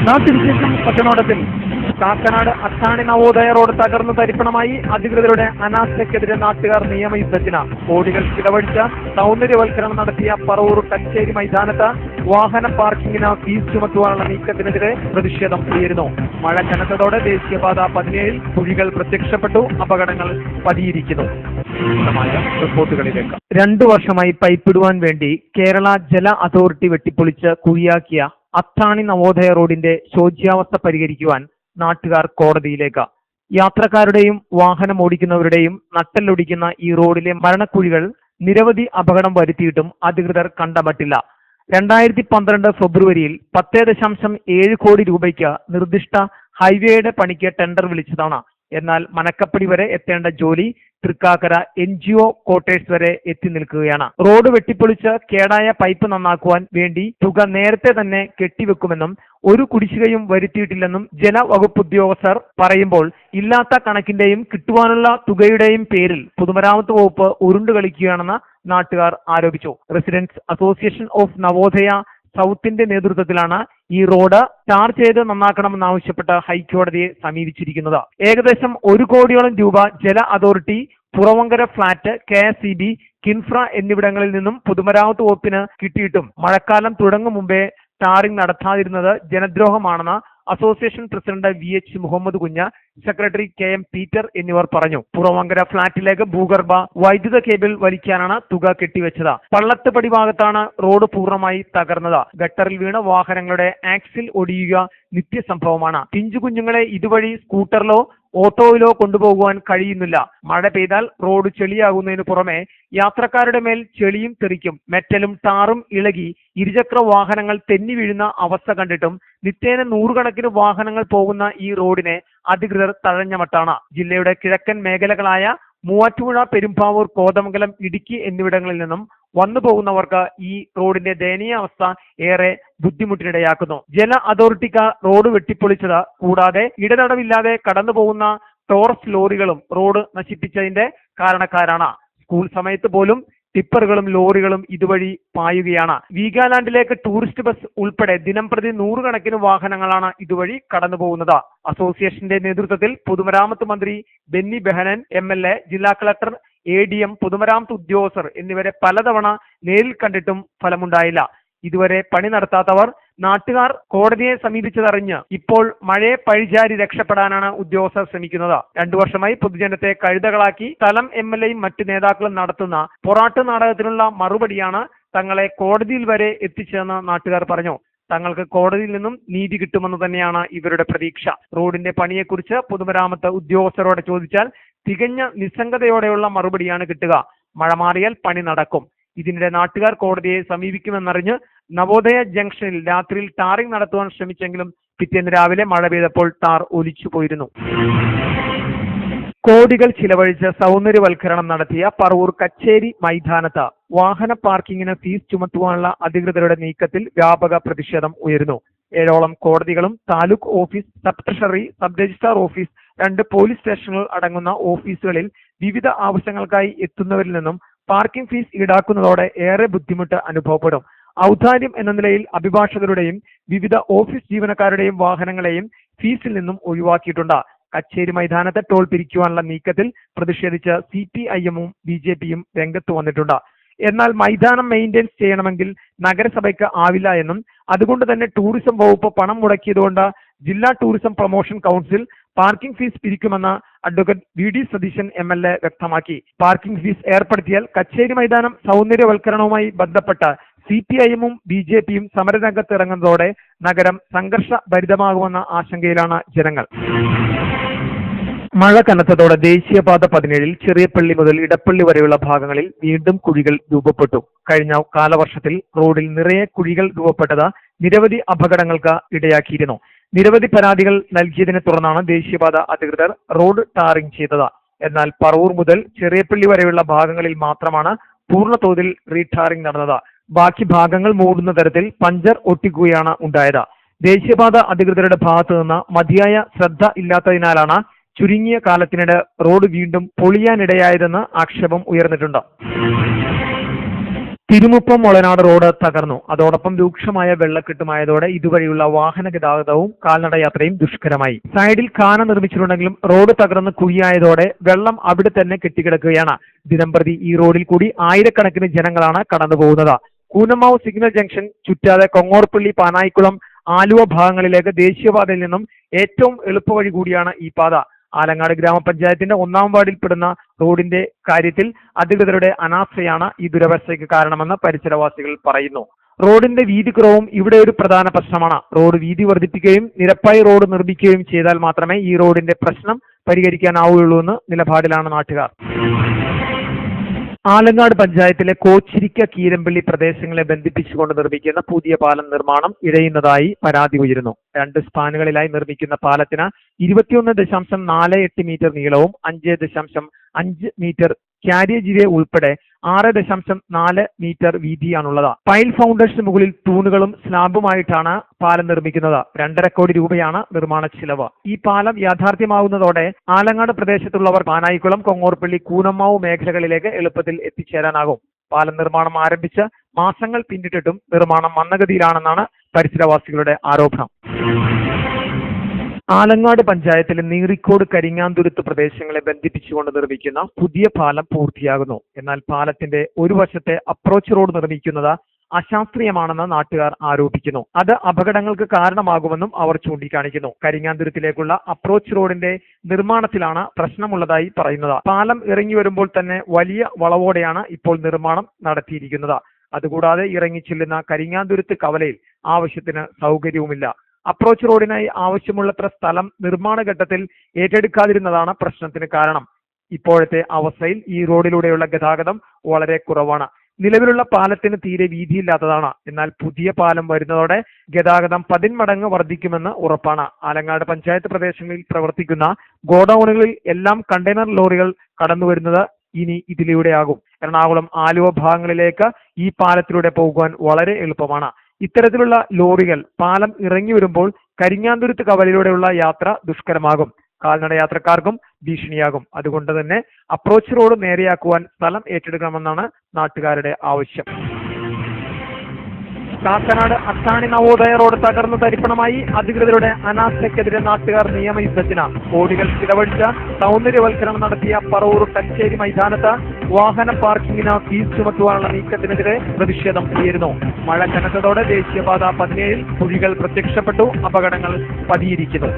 നാട്ടുവിശേഷം പത്തനോടത്തിൽ കാക്കനാട് അത്താണി നവോദയ റോഡ് തകർന്നു തരിപ്പണമായി. അധികൃതരുടെ അനാസ്ഥയ്ക്കെതിരെ നാട്ടുകാർ നിയമയുദ്ധത്തിന്. കോടികൾ ചിലവഴിച്ച സൗന്ദര്യവൽക്കരണം നടത്തിയ പറവൂർ കച്ചേരി മൈതാനത്ത് വാഹന പാർക്കിങ്ങിന് ഫീസ് ചുമത്തുവാനുള്ള നീക്കത്തിനെതിരെ പ്രതിഷേധം ഉയരുന്നു. മഴ കനത്തതോടെ ദേശീയപാത 17 കുഴികൾ പ്രത്യക്ഷപ്പെട്ടു. അപകടങ്ങൾ പതിയിരിക്കുന്നു. റിപ്പോർട്ടുകളിലേക്ക്. 2 വർഷമായി പൈപ്പിടുവാൻ വേണ്ടി കേരള ജല അതോറിറ്റി വെട്ടിപ്പൊളിച്ച് കുഴിയാക്കിയ അത്താണി നവോദയ റോഡിന്റെ ശോച്യാവസ്ഥ പരിഹരിക്കുവാൻ നാട്ടുകാർ കോടതിയിലേക്ക്. യാത്രക്കാരുടെയും വാഹനം ഓടിക്കുന്നവരുടെയും നട്ടെല്ലൊടിക്കുന്ന ഈ റോഡിലെ മരണക്കുഴികൾ നിരവധി അപകടം വരുത്തിയിട്ടും അധികൃതർ കണ്ടമട്ടില്ല. 2012 ഫെബ്രുവരിയിൽ 10.7 കോടി രൂപയ്ക്ക് നിർദ്ദിഷ്ട ഹൈവേയുടെ പണിക്ക് ടെൻഡർ വിളിച്ചതാണ്. എന്നാൽ മനക്കപ്പടി വരെ എത്തേണ്ട ജോലി തൃക്കാക്കര NGO ക്വാർട്ടേഴ്സ് വരെ എത്തി നിൽക്കുകയാണ്. റോഡ് വെട്ടിപ്പൊളിച്ച് കേടായ പൈപ്പ് നന്നാക്കുവാൻ വേണ്ടി തുക നേരത്തെ തന്നെ കെട്ടിവെക്കുമെന്നും ഒരു കുടിശ്ശികയും വരുത്തിയിട്ടില്ലെന്നും ജലവകുപ്പ് ഉദ്യോഗസ്ഥർ പറയുമ്പോൾ ഇല്ലാത്ത കണക്കിന്റെയും കിട്ടുവാനുള്ള തുകയുടെയും പേരിൽ പൊതുമരാമത്ത് വകുപ്പ് ഉരുണ്ടുകളിക്കുകയാണെന്ന് നാട്ടുകാർ ആരോപിച്ചു. റെസിഡൻസ് അസോസിയേഷൻ ഓഫ് നവോദയ സൗത്തിന്റെ നേതൃത്വത്തിലാണ് ഈ റോഡ് ടാർ ചെയ്ത് നന്നാക്കണമെന്നാവശ്യപ്പെട്ട് ഹൈക്കോടതിയെ സമീപിച്ചിരിക്കുന്നത്. ഏകദേശം 1 കോടിയോളം രൂപ ജല authority, Puravankara flat, KSEB, KINFRA എന്നിവിടങ്ങളിൽ നിന്നും പൊതുമരാമത്ത് വകുപ്പിന് കിട്ടിയിട്ടും മഴക്കാലം തുടങ്ങും മുമ്പേ ടാറിംഗ് നടത്താതിരുന്നത് ജനദ്രോഹമാണെന്ന് association president VH Muhammad Kunju, secretary KM Peter എന്നിവർ പറഞ്ഞു. പുറവങ്കര ഫ്ളാറ്റിലേക്ക് ഭൂഗർഭ വൈദ്യുത കേബിൾ വലിക്കാനാണ് തുക കെട്ടിവെച്ചത്. പള്ളത്തുപടി ഭാഗത്താണ് റോഡ് പൂർണ്ണമായി തകർന്നത്. ഗട്ടറിൽ വീണ് വാഹനങ്ങളുടെ ആക്സിൽ ഒടിയുക നിത്യസംഭവമാണ്. പിഞ്ചു കുഞ്ഞുങ്ങളെ ഇതുവഴി സ്കൂട്ടറിലോ ഓട്ടോയിലോ കൊണ്ടുപോകുവാൻ കഴിയുന്നില്ല. മഴ പെയ്താൽ റോഡ് ചെളിയാകുന്നതിന് പുറമെ യാത്രക്കാരുടെ മേൽ ചെളിയും തെറിക്കും. മെറ്റലും ടാറും ഇളകി ഇരുചക്ര വാഹനങ്ങൾ തെന്നി വീഴുന്ന അവസ്ഥ കണ്ടിട്ടും നിത്യേന 100 കണക്കിന് വാഹനങ്ങൾ പോകുന്ന ഈ റോഡിനെ അധികൃതർ തഴഞ്ഞമട്ടാണ്. ജില്ലയുടെ കിഴക്കൻ മേഖലകളായ മൂവാറ്റുപുഴ, പെരുമ്പാവൂർ, കോതമംഗലം, ഇടുക്കി എന്നിവിടങ്ങളിൽ നിന്നും വന്നു പോകുന്നവർക്ക് ഈ റോഡിന്റെ ദയനീയ അവസ്ഥ ഏറെ ബുദ്ധിമുട്ടിനിടയാക്കുന്നു. ജല അതോറിറ്റിക്കാർ റോഡ് വെട്ടിപ്പൊളിച്ചത് കൂടാതെ ഇടതടവില്ലാതെ കടന്നു പോകുന്ന ടോറസ് ലോറികളും റോഡ് നശിപ്പിച്ചതിന്റെ കാരണക്കാരാണ്. സ്കൂൾ സമയത്ത് പോലും ടിപ്പറുകളും ലോറികളും ഇതുവഴി പായുകയാണ്. വീഗാലാൻഡിലേക്ക് ടൂറിസ്റ്റ് ബസ് ഉൾപ്പെടെ ദിനംപ്രതി 100 കണക്കിന് വാഹനങ്ങളാണ് ഇതുവഴി കടന്നു പോകുന്നത്. അസോസിയേഷന്റെ നേതൃത്വത്തിൽ പൊതുമരാമത്ത് മന്ത്രി ബെന്നി ബെഹനൻ MLA, ജില്ലാ കളക്ടർ, ADM, പൊതുമരാമത്ത് ഉദ്യോഗസ്ഥർ എന്നിവരെ പലതവണ നേരിൽ കണ്ടിട്ടും ഫലമുണ്ടായില്ല. ഇതുവരെ പണി നടത്താത്തവർ നാട്ടുകാർ കോടതിയെ സമീപിച്ചതറിഞ്ഞ് ഇപ്പോൾ മഴയെ പഴിചാരി രക്ഷപ്പെടാനാണ് ഉദ്യോഗസ്ഥർ ശ്രമിക്കുന്നത്. 2 വർഷമായി പൊതുജനത്തെ കഴുതകളാക്കി സ്ഥലം MLAയും മറ്റു നേതാക്കളും നടത്തുന്ന പൊറാട്ട് നാടകത്തിനുള്ള മറുപടിയാണ് തങ്ങളെ കോടതിയിൽ വരെ എത്തിച്ചതെന്ന് നാട്ടുകാർ പറഞ്ഞു. തങ്ങൾക്ക് കോടതിയിൽ നിന്നും നീതി കിട്ടുമെന്ന് തന്നെയാണ് ഇവരുടെ പ്രതീക്ഷ. റോഡിന്റെ പണിയെക്കുറിച്ച് പൊതുമരാമത്ത് ഉദ്യോഗസ്ഥരോട് ചോദിച്ചാൽ തികഞ്ഞ നിസ്സംഗതയോടെയുള്ള മറുപടിയാണ് കിട്ടുക. മഴ മാറിയാൽ പണി നടക്കും. ഇതിനിടെ നാട്ടുകാർ കോടതിയെ സമീപിക്കുമെന്നറിഞ്ഞ് നവോദയ ജംഗ്ഷനിൽ രാത്രിയിൽ ടാറിംഗ് നടത്തുവാൻ ശ്രമിച്ചെങ്കിലും പിറ്റേന്ന് രാവിലെ മഴ പെയ്തപ്പോൾ ടാർ ഒലിച്ചു പോയിരുന്നു. കോടികൾ ചിലവഴിച്ച് സൗന്ദര്യവൽക്കരണം നടത്തിയ പറവൂർ കച്ചേരി മൈതാനത്ത് വാഹന പാർക്കിങ്ങിന് ഫീസ് ചുമത്തുവാനുള്ള അധികൃതരുടെ നീക്കത്തിൽ വ്യാപക പ്രതിഷേധം ഉയരുന്നു. 7ഓളം കോടതികളും taluk office, sub treasury, sub registrar office, 2 police സ്റ്റേഷനുകൾ അടങ്ങുന്ന ഓഫീസുകളിൽ വിവിധ ആവശ്യങ്ങൾക്കായി എത്തുന്നവരിൽ നിന്നും പാർക്കിംഗ് ഫീസ് ഈടാക്കുന്നതോടെ ഏറെ ബുദ്ധിമുട്ട് അനുഭവപ്പെടും. ഔദാര്യം എന്ന നിലയിൽ അഭിഭാഷകരുടെയും വിവിധ ഓഫീസ് ജീവനക്കാരുടെയും വാഹനങ്ങളെയും ഫീസിൽ നിന്നും ഒഴിവാക്കിയിട്ടുണ്ട്. കച്ചേരി മൈതാനത്തെ ടോൾ പിരിക്കുവാനുള്ള നീക്കത്തിൽ പ്രതിഷേധിച്ച് CPIM-ഉം BJP-യും രംഗത്ത് വന്നിട്ടുണ്ട്. എന്നാൽ മൈതാനം മെയിൻറ്റെയിൻസ് ചെയ്യണമെങ്കിൽ നഗരസഭയ്ക്ക് ആവില്ല എന്നും അതുകൊണ്ട് തന്നെ ടൂറിസം വകുപ്പ് പണം മുടക്കിയതുകൊണ്ട് ജില്ലാ tourism promotion council parking fee പിരിക്കുമെന്ന് അഡ്വക്കേറ്റ് VD സതീശൻ MLA വ്യക്തമാക്കി. പാർക്കിംഗ് ഫീസ് ഏർപ്പെടുത്തിയാൽ കച്ചേരി മൈതാനം സൗന്ദര്യവൽക്കരണവുമായി ബന്ധപ്പെട്ട് CPIM-ഉം BJP-യും സമരരംഗത്ത് ഇറങ്ങുന്നതോടെ നഗരം സംഘർഷഭരിതമാകുമെന്ന ആശങ്കയിലാണ് ജനങ്ങൾ. മഴ കനത്തതോടെ ദേശീയപാത 17 ചെറിയപ്പള്ളി മുതൽ ഇടപ്പള്ളി വരെയുള്ള ഭാഗങ്ങളിൽ വീണ്ടും കുഴികൾ രൂപപ്പെട്ടു. കഴിഞ്ഞ കാലവർഷത്തിൽ റോഡിൽ നിറയെ കുഴികൾ രൂപപ്പെട്ടത് നിരവധി അപകടങ്ങൾക്ക് ഇടയാക്കിയിരുന്നു. നിരവധി പരാതികൾ നൽകിയതിനെ തുടർന്നാണ് ദേശീയപാത അധികൃതർ റോഡ് ടാറിംഗ് ചെയ്തത്. എന്നാൽ പറവൂർ മുതൽ ചെറിയപ്പള്ളി വരെയുള്ള ഭാഗങ്ങളിൽ മാത്രമാണ് പൂർണ്ണ തോതിൽ റീടാറിംഗ് നടന്നത്. ബാക്കി ഭാഗങ്ങൾ മൂടുന്ന തരത്തിൽ പഞ്ചർ ഒട്ടിക്കുകയാണ് ഉണ്ടായത്. ദേശീയപാത അധികൃതരുടെ ഭാഗത്തു നിന്ന് മതിയായ ശ്രദ്ധ ഇല്ലാത്തതിനാലാണ് ചുരുങ്ങിയ കാലത്തിനിടെ റോഡ് വീണ്ടും പൊളിയാനിടയായതെന്ന് ആക്ഷേപം ഉയർന്നിട്ടുണ്ട്. തിരുമുപ്പം ഒളനാട് റോഡ് തകർന്നു. അതോടൊപ്പം രൂക്ഷമായ വെള്ളക്കെട്ടുമായതോടെ ഇതുവഴിയുള്ള വാഹന ഗതാഗതവും കാൽനടയാത്രയും ദുഷ്കരമായി. സൈഡിൽ ഖാന നിർമ്മിച്ചിട്ടുണ്ടെങ്കിലും റോഡ് തകർന്ന് കുഴിയായതോടെ വെള്ളം അവിടെ തന്നെ കെട്ടിക്കിടക്കുകയാണ്. ദിനംപ്രതി ഈ റോഡിൽ കൂടി ആയിരക്കണക്കിന് ജനങ്ങളാണ് കടന്നുപോകുന്നത്. കൂനമാവ് സിഗ്നൽ ജംഗ്ഷൻ ചുറ്റാതെ കൊങ്ങോർപ്പള്ളി, പാനായിക്കുളം, ആലുവ ഭാഗങ്ങളിലേക്ക് ദേശീയപാതയിൽ നിന്നും ഏറ്റവും എളുപ്പവഴി കൂടിയാണ് ഈ പാത. ആലങ്ങാട് ഗ്രാമപഞ്ചായത്തിന്റെ 1-ാം വാർഡിൽപ്പെടുന്ന റോഡിന്റെ കാര്യത്തിൽ അധികൃതരുടെ അനാസ്ഥയാണ് ഈ ദുരവസ്ഥയ്ക്ക് കാരണമെന്ന് പരിസരവാസികൾ പറയുന്നു. റോഡിന്റെ വീതി കുറവും ഇവിടെ ഒരു പ്രധാന പ്രശ്നമാണ്. റോഡ് വീതി വർദ്ധിപ്പിക്കുകയും നിരപ്പായി റോഡ് നിർമ്മിക്കുകയും ചെയ്താൽ മാത്രമേ ഈ റോഡിന്റെ പ്രശ്നം പരിഹരിക്കാനാവുകയുള്ളൂ എന്ന് നിലപാടിലാണ് നാട്ടുകാർ. ആലങ്ങാട് പഞ്ചായത്തിലെ കോച്ചിരിക്ക, കീരമ്പള്ളി പ്രദേശങ്ങളെ ബന്ധിപ്പിച്ചുകൊണ്ട് നിർമ്മിക്കുന്ന പുതിയ പാലം നിർമ്മാണം ഇഴയുന്നതായി പരാതി ഉയരുന്നു. 2 സ്പാനുകളിലായി നിർമ്മിക്കുന്ന പാലത്തിന് 21.48 മീറ്റർ നീളവും 5.5 മീറ്റർ കാരിയേജ് വേ ഉൾപ്പെടെ 6.4 മീറ്റർ വീതിയാണുള്ളത്. പൈൽ ഫൗണ്ടേഷന് മുകളിൽ തൂണുകളും സ്ലാബുമായിട്ടാണ് പാലം നിർമ്മിക്കുന്നത്. 2.5 കോടി രൂപയാണ് നിർമ്മാണ ചിലവ്. ഈ പാലം യാഥാർത്ഥ്യമാകുന്നതോടെ ആലങ്ങാട് പ്രദേശത്തുള്ളവർ പാനായിക്കുളം, കൊങ്ങോർപ്പള്ളി, കൂനമ്മാവ് മേഖലകളിലേക്ക് എളുപ്പത്തിൽ എത്തിച്ചേരാനാകും. പാലം നിർമ്മാണം ആരംഭിച്ച് മാസങ്ങൾ പിന്നിട്ടിട്ടും നിർമ്മാണം മന്ദഗതിയിലാണെന്നാണ് പരിസരവാസികളുടെ ആരോപണം. ആലങ്ങാട് പഞ്ചായത്തിലെ നീറിക്കോട്, കരിങ്ങാന്തുരുത്ത് പ്രദേശങ്ങളെ ബന്ധിപ്പിച്ചുകൊണ്ട് നിർമ്മിക്കുന്ന പുതിയ പാലം പൂർത്തിയാകുന്നു. എന്നാൽ പാലത്തിന്റെ ഒരു വശത്തെ അപ്രോച്ച് റോഡ് നിർമ്മിക്കുന്നത് അശാസ്ത്രീയമാണെന്ന് നാട്ടുകാർ ആരോപിക്കുന്നു. അത് അപകടങ്ങൾക്ക് കാരണമാകുമെന്നും അവർ ചൂണ്ടിക്കാണിക്കുന്നു. കരിങ്ങാന്തുരുത്തിലേക്കുള്ള അപ്രോച്ച് റോഡിന്റെ നിർമ്മാണത്തിലാണ് പ്രശ്നമുള്ളതായി പറയുന്നത്. പാലം ഇറങ്ങി വരുമ്പോൾ തന്നെ വലിയ വളവോടെയാണ് ഇപ്പോൾ നിർമ്മാണം നടത്തിയിരിക്കുന്നത്. അതുകൂടാതെ ഇറങ്ങിച്ചെല്ലുന്ന കരിങ്ങാന്തുരുത്ത് കവലയിൽ ആവശ്യത്തിന് സൗകര്യവുമില്ല. അപ്രോച്ച് റോഡിനായി ആവശ്യമുള്ളത്ര സ്ഥലം നിർമ്മാണ ഘട്ടത്തിൽ ഏറ്റെടുക്കാതിരുന്നതാണ് പ്രശ്നത്തിന് കാരണം. ഇപ്പോഴത്തെ അവസ്ഥയിൽ ഈ റോഡിലൂടെയുള്ള ഗതാഗതം വളരെ കുറവാണ്. നിലവിലുള്ള പാലത്തിന് തീരെ വീതിയില്ലാത്തതാണ്. എന്നാൽ പുതിയ പാലം വരുന്നതോടെ ഗതാഗതം 10 മടങ്ങ് വർദ്ധിക്കുമെന്ന് ഉറപ്പാണ്. ആലങ്ങാട് പഞ്ചായത്ത് പ്രദേശങ്ങളിൽ പ്രവർത്തിക്കുന്ന ഗോഡൌണുകളിൽ എല്ലാം കണ്ടെയ്നർ ലോറികൾ കടന്നുവരുന്നത് ഇനി ഇതിലൂടെയാകും. എറണാകുളം, ആലുവ ഭാഗങ്ങളിലേക്ക് ഈ പാലത്തിലൂടെ പോകുവാൻ വളരെ എളുപ്പമാണ്. ഇത്തരത്തിലുള്ള ലോറികൾ പാലം ഇറങ്ങി വരുമ്പോൾ കരിങ്ങാന്തുരുത്ത് കവലയിലൂടെയുള്ള യാത്ര ദുഷ്കരമാകും. കാൽനട യാത്രക്കാർക്കും ഭീഷണിയാകും. അതുകൊണ്ട് തന്നെ അപ്രോച്ച് റോഡ് നേരെയാക്കുവാൻ സ്ഥലം ഏറ്റെടുക്കണമെന്നാണ് നാട്ടുകാരുടെ ആവശ്യം. കാക്കനാട് അത്താണി നവോദയ റോഡ് തകർന്ന് തരിപ്പണമായി. അധികൃതരുടെ അനാസ്ഥയ്ക്കെതിരെ നാട്ടുകാർ നിയമയുദ്ധത്തിന്. കോടികൾ ചിലവഴിച്ച സൗന്ദര്യവൽക്കരണം നടത്തിയ പറവൂർ കച്ചേരി മൈതാനത്ത് വാഹന പാർക്കിങ്ങിന് ഫീസ് ചുമത്തുവാനുള്ള നീക്കത്തിനെതിരെ പ്രതിഷേധം ഉയരുന്നു. മഴ കനത്തതോടെ ദേശീയപാത 17 കുഴികൾ പ്രത്യക്ഷപ്പെട്ടു. അപകടങ്ങൾ പതിയിരിക്കുന്നു.